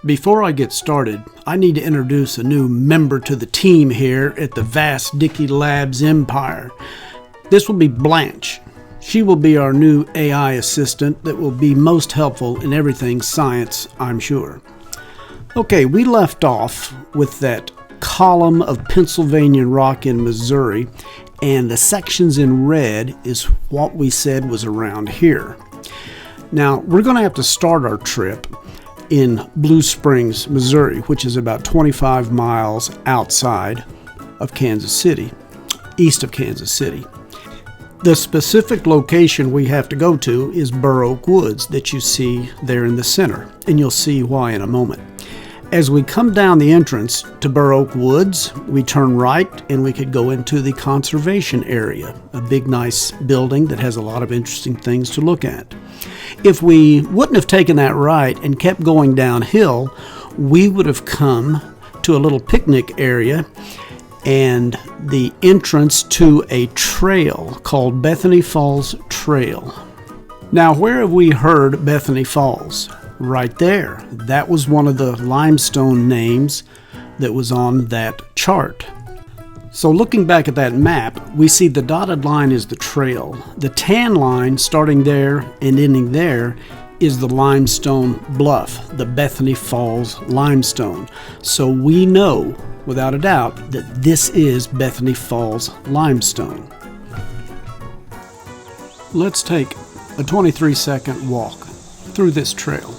Before I get started, I need to introduce a new member to the team here at the vast Dickey Labs empire. This will be Blanche. She will be our new AI assistant that will be most helpful in everything science, I'm sure. Okay, we left off with that column of Pennsylvania rock in Missouri, and the sections in red is what we said was around here. Now, we're going to have to start our trip in Blue Springs, Missouri, which is about 25 miles outside of Kansas City, east of Kansas City. The specific location we have to go to is Burr Oak Woods that you see there in the center, and you'll see why in a moment. As we come down the entrance to Burr Oak Woods, we turn right and we could go into the conservation area, a big nice building that has a lot of interesting things to look at. If we wouldn't have taken that right and kept going downhill, we would have come to a little picnic area and the entrance to a trail called Bethany Falls Trail. Now, where have we heard Bethany Falls? Right there. That was one of the limestone names that was on that chart. So looking back at that map, we see the dotted line is the trail. The tan line starting there and ending there is the limestone bluff, the Bethany Falls limestone. So we know without a doubt that this is Bethany Falls limestone. Let's take a 23-second walk through this trail.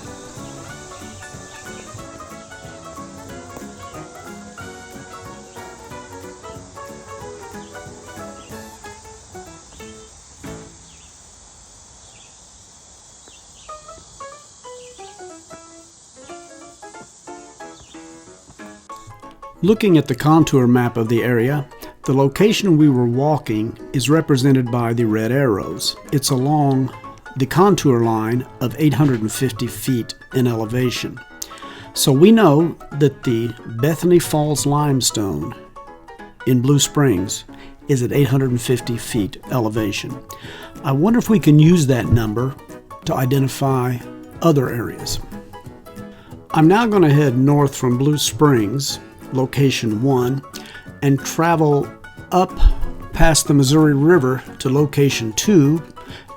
Looking at the contour map of the area, the location we were walking is represented by the red arrows. It's along the contour line of 850 feet in elevation. So we know that the Bethany Falls limestone in Blue Springs is at 850 feet elevation. I wonder if we can use that number to identify other areas. I'm now going to head north from Blue Springs, location 1, and travel up past the Missouri River to location 2,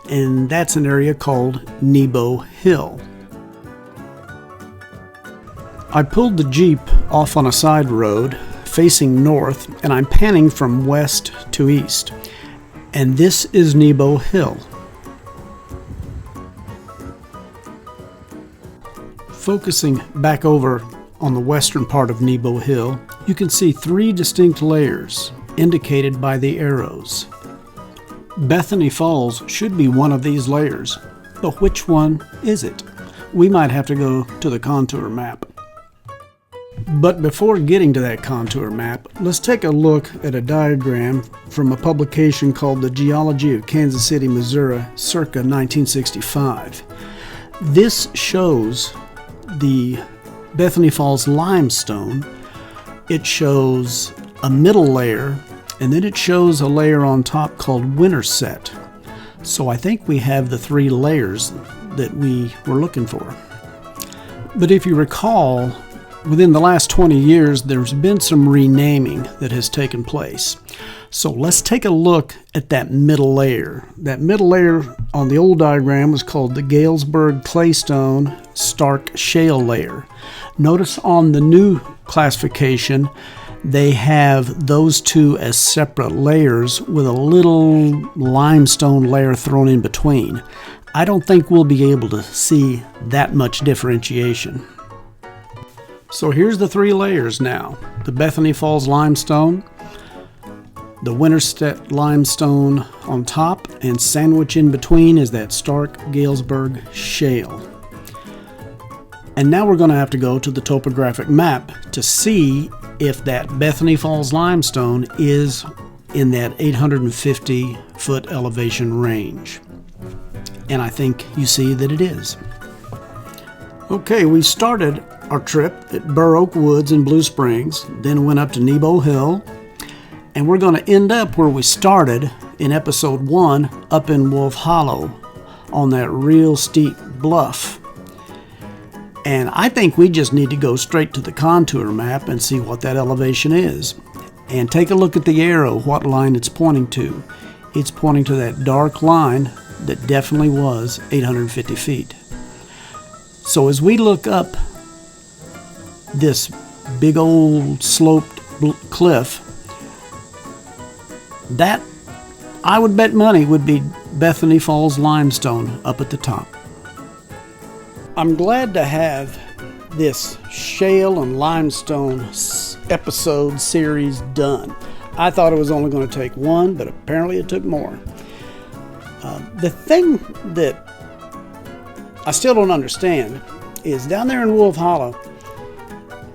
and that's an area called Nebo Hill. I pulled the Jeep off on a side road facing north, and I'm panning from west to east, and this is Nebo Hill. Focusing back over on the western part of Nebo Hill, you can see 3 distinct layers indicated by the arrows. Bethany Falls should be one of these layers, but which one is it? We might have to go to the contour map. But before getting to that contour map, let's take a look at a diagram from a publication called The Geology of Kansas City, Missouri, circa 1965. This shows the Bethany Falls limestone. It shows a middle layer, and then it shows a layer on top called Winterset. So I think we have the 3 layers that we were looking for. But if you recall, within the last 20 years, there's been some renaming that has taken place. So let's take a look at that middle layer. That middle layer on the old diagram was called the Galesburg Claystone Stark Shale layer. Notice on the new classification, they have those 2 as separate layers with a little limestone layer thrown in between. I don't think we'll be able to see that much differentiation. So here's the 3 layers now. The Bethany Falls limestone, the Winterset limestone on top, and sandwiched in between is that Stark Galesburg Shale. And now we're going to have to go to the topographic map to see if that Bethany Falls limestone is in that 850 foot elevation range. And I think you see that it is. Okay, we started our trip at Burr Oak Woods in Blue Springs, then went up to Nebo Hill, and we're going to end up where we started in episode 1 up in Wolf Hollow on that real steep bluff. And I think we just need to go straight to the contour map and see what that elevation is. And take a look at the arrow, what line it's pointing to. It's pointing to that dark line that definitely was 850 feet. So as we look up this big old sloped cliff, that, I would bet money, would be Bethany Falls limestone up at the top. I'm glad to have this shale and limestone episode series done. I thought it was only going to take one, but apparently it took more. The thing that I still don't understand is down there in Wolf Hollow,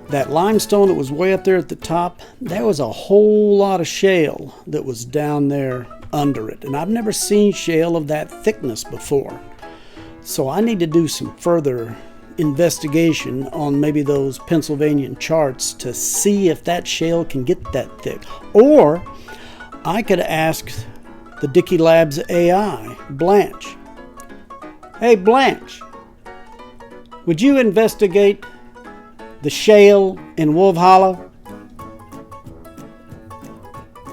that limestone that was way up there at the top, there was a whole lot of shale that was down there under it. And I've never seen shale of that thickness before. So I need to do some further investigation on maybe those Pennsylvania charts to see if that shale can get that thick. Or I could ask the Dickey Labs AI, Blanche. Hey Blanche, would you investigate the shale in Wolf Hollow?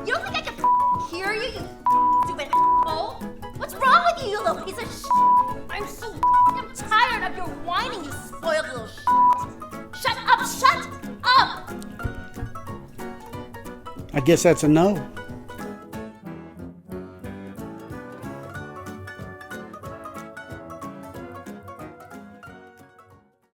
You don't think I can hear you, you stupid asshole? What's wrong with you, you little piece of shit? I'm so tired of your whining, you spoiled little shit. Shut up, shut up! I guess that's a no.